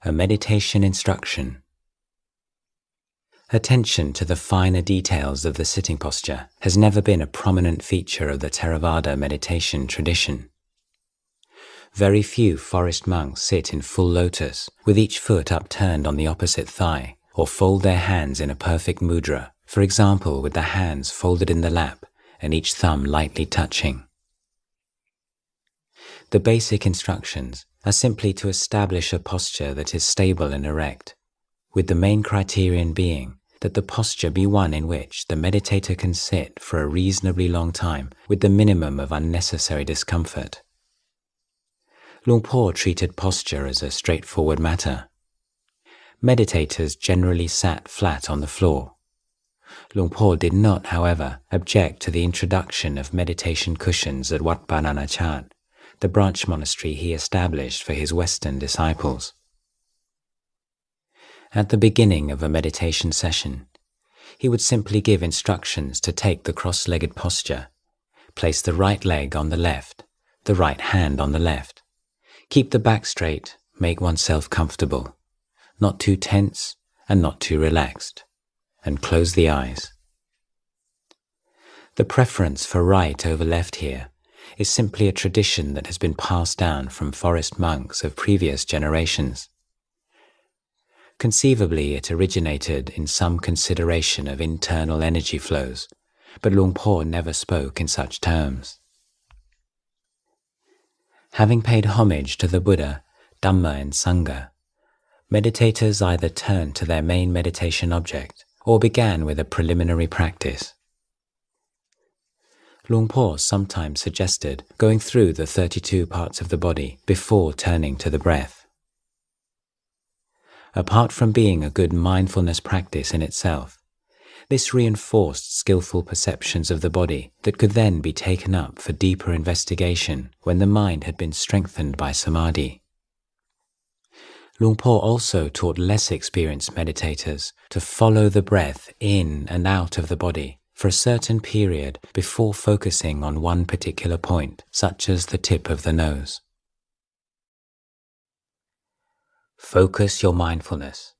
A meditation instruction. Attention to the finer details of the sitting posture has never been a prominent feature of the Theravāda meditation tradition. Very few forest monks sit in full lotus with each foot upturned on the opposite thigh, or fold their hands in a perfect mudra, for example with the hands folded in the lap and each thumb lightly touching. The basic instructions are simply to establish a posture that is stable and erect, with the main criterion being that the posture be one in which the meditator can sit for a reasonably long time with the minimum of unnecessary discomfort. Luang Por treated posture as a straightforward matter. Meditators generally sat flat on the floor. Luang Por did not, however, object to the introduction of meditation cushions at Wat Bananachat, the branch monastery he established for his Western disciples. At the beginning of a meditation session, he would simply give instructions to take the cross-legged posture, place the right leg on the left, the right hand on the left, keep the back straight, make oneself comfortable, not too tense and not too relaxed, and close the eyes. The preference for right over left here is simply a tradition that has been passed down from forest monks of previous generations. Conceivably, it originated in some consideration of internal energy flows, but Luang Por never spoke in such terms. Having paid homage to the Buddha, Dhamma and Sangha, meditators either turned to their main meditation object or began with a preliminary practice. Luang Por sometimes suggested going through the 32 parts of the body before turning to the breath. Apart from being a good mindfulness practice in itself, this reinforced skillful perceptions of the body that could then be taken up for deeper investigation when the mind had been strengthened by samādhi. Luang Por also taught less experienced meditators to follow the breath in and out of the body for a certain period before focusing on one particular point, such as the tip of the nose. Focus your mindfulness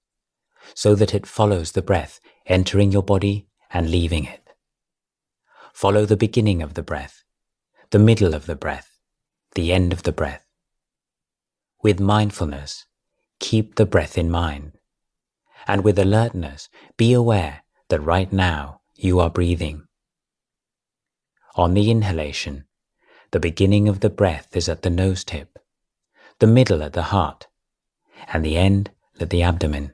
so that it follows the breath entering your body and leaving it. Follow the beginning of the breath, the middle of the breath, the end of the breath. With mindfulness, keep the breath in mind, and with alertness, be aware that right now you are breathing. On the inhalation, the beginning of the breath is at the nose tip, the middle at the heart, and the end at the abdomen.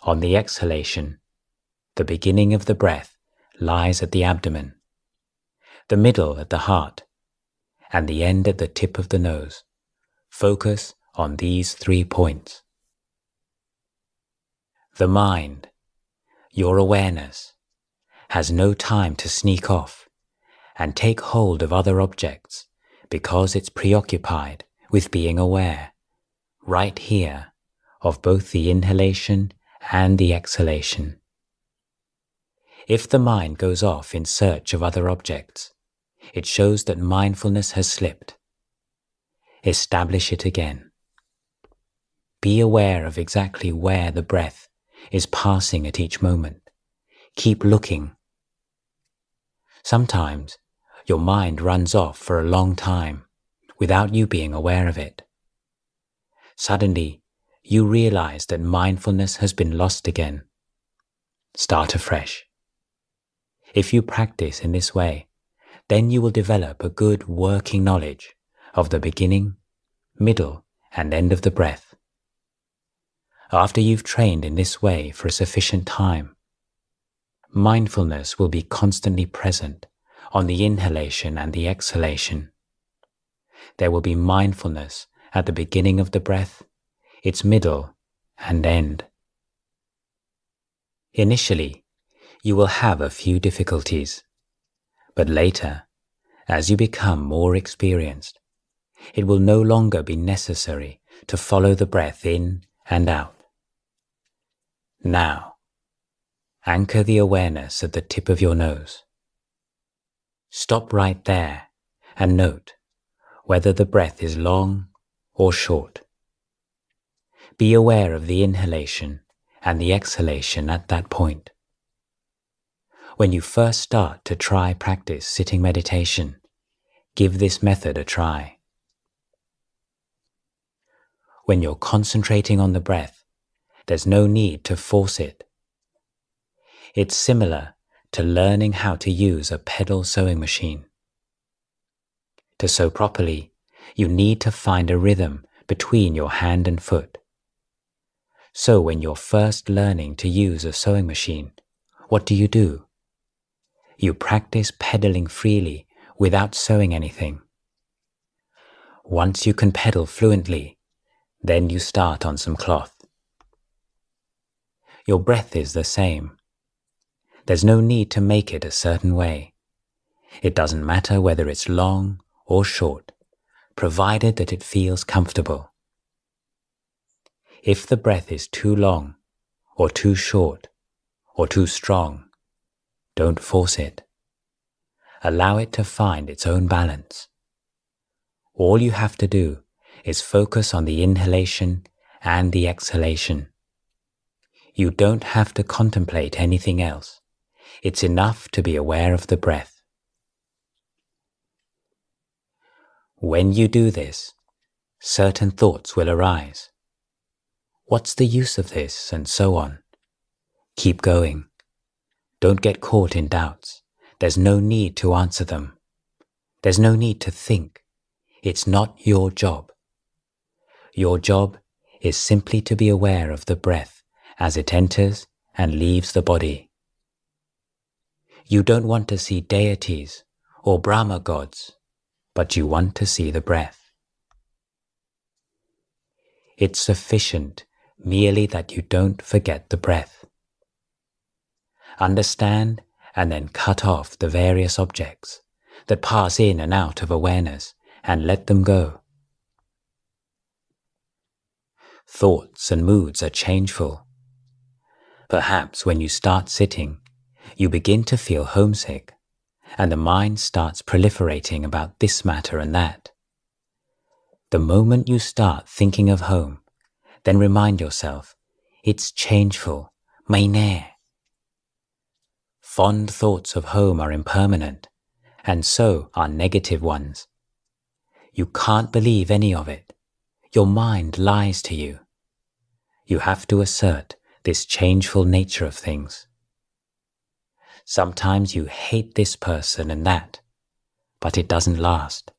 On the exhalation, the beginning of the breath lies at the abdomen, the middle at the heart, and the end at the tip of the nose. Focus on these 3 points. The mind, your awareness, has no time to sneak off and take hold of other objects because it's preoccupied with being aware, right here, of both the inhalation and the exhalation. If the mind goes off in search of other objects, it shows that mindfulness has slipped. Establish it again. Be aware of exactly where the breath is passing at each moment. Keep looking. Sometimes your mind runs off for a long time without you being aware of it. Suddenly, you realize that mindfulness has been lost again. Start afresh. If you practice in this way, then you will develop a good working knowledge of the beginning, middle, and end of the breath. After you've trained in this way for a sufficient time, mindfulness will be constantly present on the inhalation and the exhalation. There will be mindfulness at the beginning of the breath, its middle, and end. Initially, you will have a few difficulties, but later, as you become more experienced, it will no longer be necessary to follow the breath in and out. Now, anchor the awareness at the tip of your nose. Stop right there and note whether the breath is long or short. Be aware of the inhalation and the exhalation at that point. When you first start to try practice sitting meditation, give this method a try. When you're concentrating on the breath, there's no need to force it. It's similar to learning how to use a pedal sewing machine. To sew properly, you need to find a rhythm between your hand and foot. So when you're first learning to use a sewing machine, what do? You practice pedaling freely without sewing anything. Once you can pedal fluently, then you start on some cloth. Your breath is the same. There's no need to make it a certain way. It doesn't matter whether it's long or short, provided that it feels comfortable. If the breath is too long, or too short, or too strong, don't force it. Allow it to find its own balance. All you have to do is focus on the inhalation and the exhalation. You don't have to contemplate anything else. It's enough to be aware of the breath. When you do this, certain thoughts will arise. What's the use of this, and so on. Keep going. Don't get caught in doubts. There's no need to answer them. There's no need to think. It's not your job. Your job is simply to be aware of the breath as it enters and leaves the body. You don't want to see deities or Brahma gods, but you want to see the breath. It's sufficient merely that you don't forget the breath. Understand and then cut off the various objects that pass in and out of awareness and let them go. Thoughts and moods are changeful. Perhaps when you start sitting, you begin to feel homesick, and the mind starts proliferating about this matter and that. The moment you start thinking of home, then remind yourself, it's changeful, mai nè. Fond thoughts of home are impermanent, and so are negative ones. You can't believe any of it. Your mind lies to you. You have to assert this changeful nature of things. Sometimes you hate this person and that, but it doesn't last.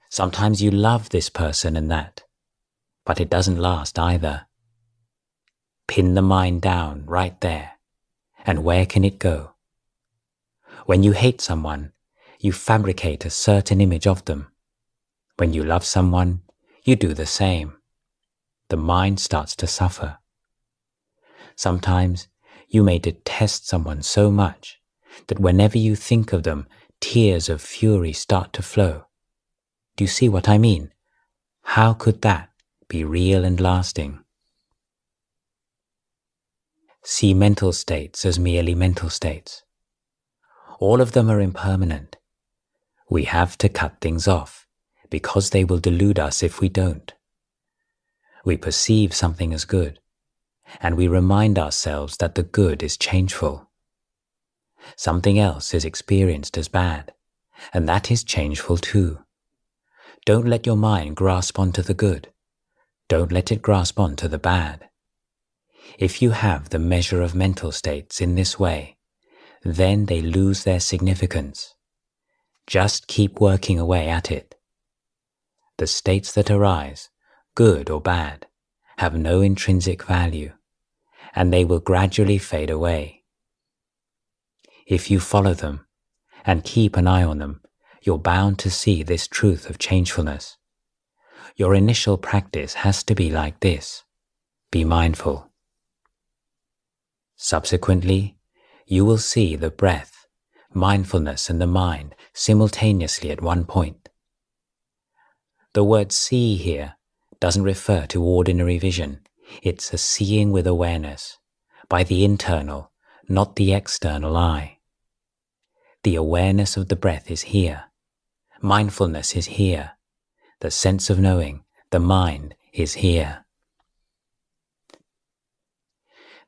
Sometimes you love this person and that, but it doesn't last either. Pin the mind down right there, and where can it go? When you hate someone, you fabricate a certain image of them. When you love someone, you do the same. The mind starts to suffer. Sometimes you may detest someone so much that whenever you think of them, tears of fury start to flow. Do you see what I mean? How could that be real and lasting? See mental states as merely mental states. All of them are impermanent. We have to cut things off, because they will delude us if we don't. We perceive something as good, and we remind ourselves that the good is changeful. Something else is experienced as bad, and that is changeful too. Don't let your mind grasp onto the good. Don't let it grasp onto the bad. If you have the measure of mental states in this way, then they lose their significance. Just keep working away at it. The states that arise, good or bad, have no intrinsic value, and they will gradually fade away. If you follow them and keep an eye on them, you're bound to see this truth of changefulness. Your initial practice has to be like this: be mindful. Subsequently, you will see the breath, mindfulness, and the mind simultaneously at one point. The word see here doesn't refer to ordinary vision. It's a seeing with awareness, by the internal, not the external eye. The awareness of the breath is here. Mindfulness is here. The sense of knowing, the mind, is here.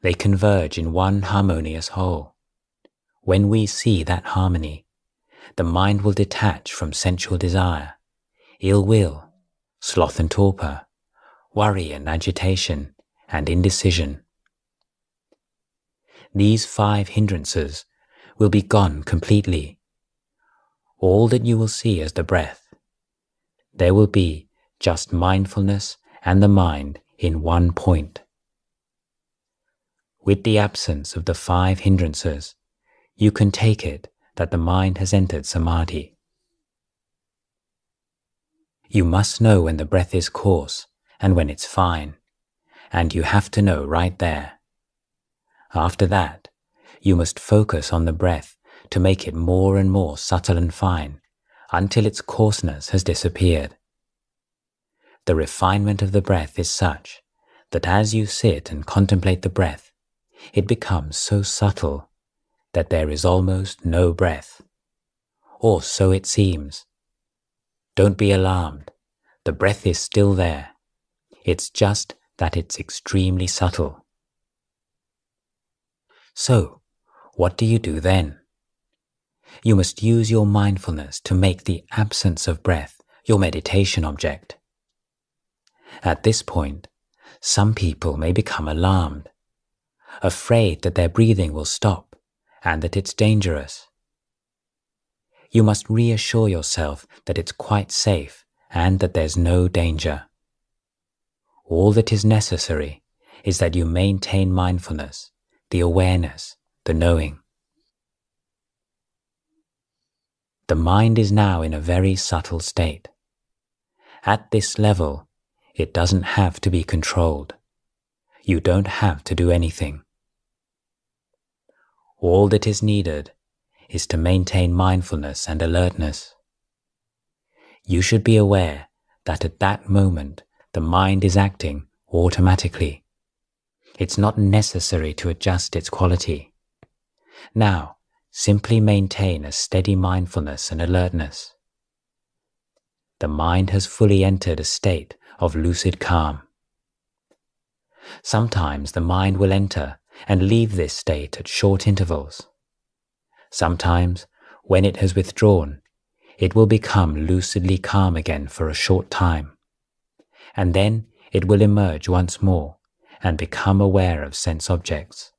They converge in one harmonious whole. When we see that harmony, the mind will detach from sensual desire, ill will, sloth and torpor, worry and agitation, and indecision. These 5 hindrances will be gone completely. All that you will see is the breath. There will be just mindfulness and the mind in one point. With the absence of the 5 hindrances, you can take it that the mind has entered samadhi. You must know when the breath is coarse and when it's fine, and you have to know right there. After that, you must focus on the breath to make it more and more subtle and fine until its coarseness has disappeared. The refinement of the breath is such that as you sit and contemplate the breath, it becomes so subtle that there is almost no breath, or so it seems. Don't be alarmed, the breath is still there. It's just that it's extremely subtle. So, what do you do then? You must use your mindfulness to make the absence of breath your meditation object. At this point, some people may become alarmed, afraid that their breathing will stop and that it's dangerous. You must reassure yourself that it's quite safe and that there's no danger. All that is necessary is that you maintain mindfulness, the awareness, the knowing. The mind is now in a very subtle state. At this level, it doesn't have to be controlled. You don't have to do anything. All that is needed is to maintain mindfulness and alertness. You should be aware that at that moment the mind is acting automatically. It's not necessary to adjust its quality. Now, simply maintain a steady mindfulness and alertness. The mind has fully entered a state of lucid calm. Sometimes the mind will enter and leave this state at short intervals. Sometimes, when it has withdrawn, it will become lucidly calm again for a short time, and then it will emerge once more and become aware of sense objects.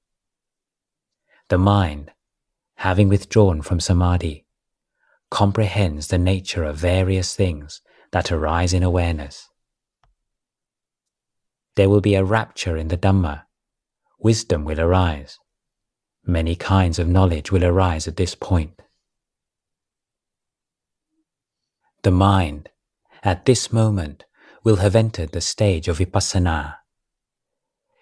The mind, having withdrawn from samadhi, comprehends the nature of various things that arise in awareness. There will be a rapture in the Dhamma. Wisdom will arise. Many kinds of knowledge will arise at this point. The mind, at this moment, will have entered the stage of vipassana.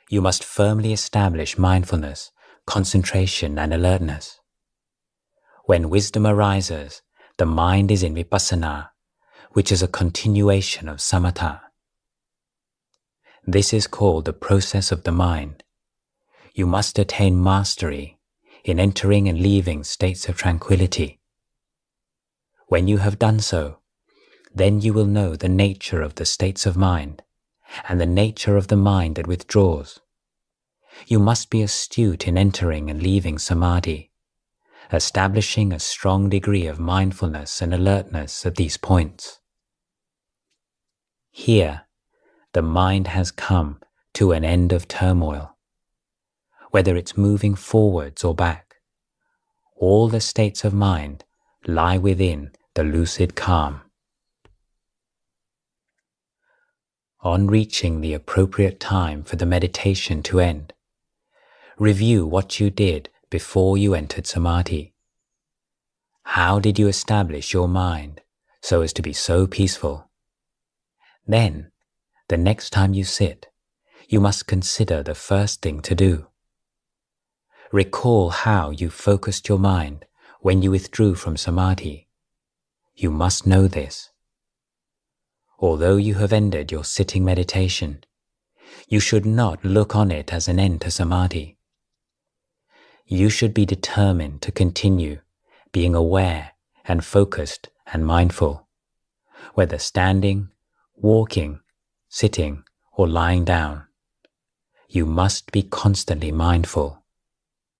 You must firmly establish mindfulness, concentration and alertness. When wisdom arises, the mind is in vipassana, which is a continuation of samatha. This is called the process of the mind. You must attain mastery in entering and leaving states of tranquility. When you have done so, then you will know the nature of the states of mind and the nature of the mind that withdraws. You must be astute in entering and leaving samadhi, establishing a strong degree of mindfulness and alertness at these points. Here, the mind has come to an end of turmoil. Whether it's moving forwards or back, all the states of mind lie within the lucid calm. On reaching the appropriate time for the meditation to end, review what you did before you entered samadhi. How did you establish your mind so as to be so peaceful? Then, the next time you sit, you must consider the first thing to do. Recall how you focused your mind when you withdrew from samadhi. You must know this. Although you have ended your sitting meditation, you should not look on it as an end to samadhi. You should be determined to continue being aware and focused and mindful, whether standing, walking, sitting, or lying down. You must be constantly mindful.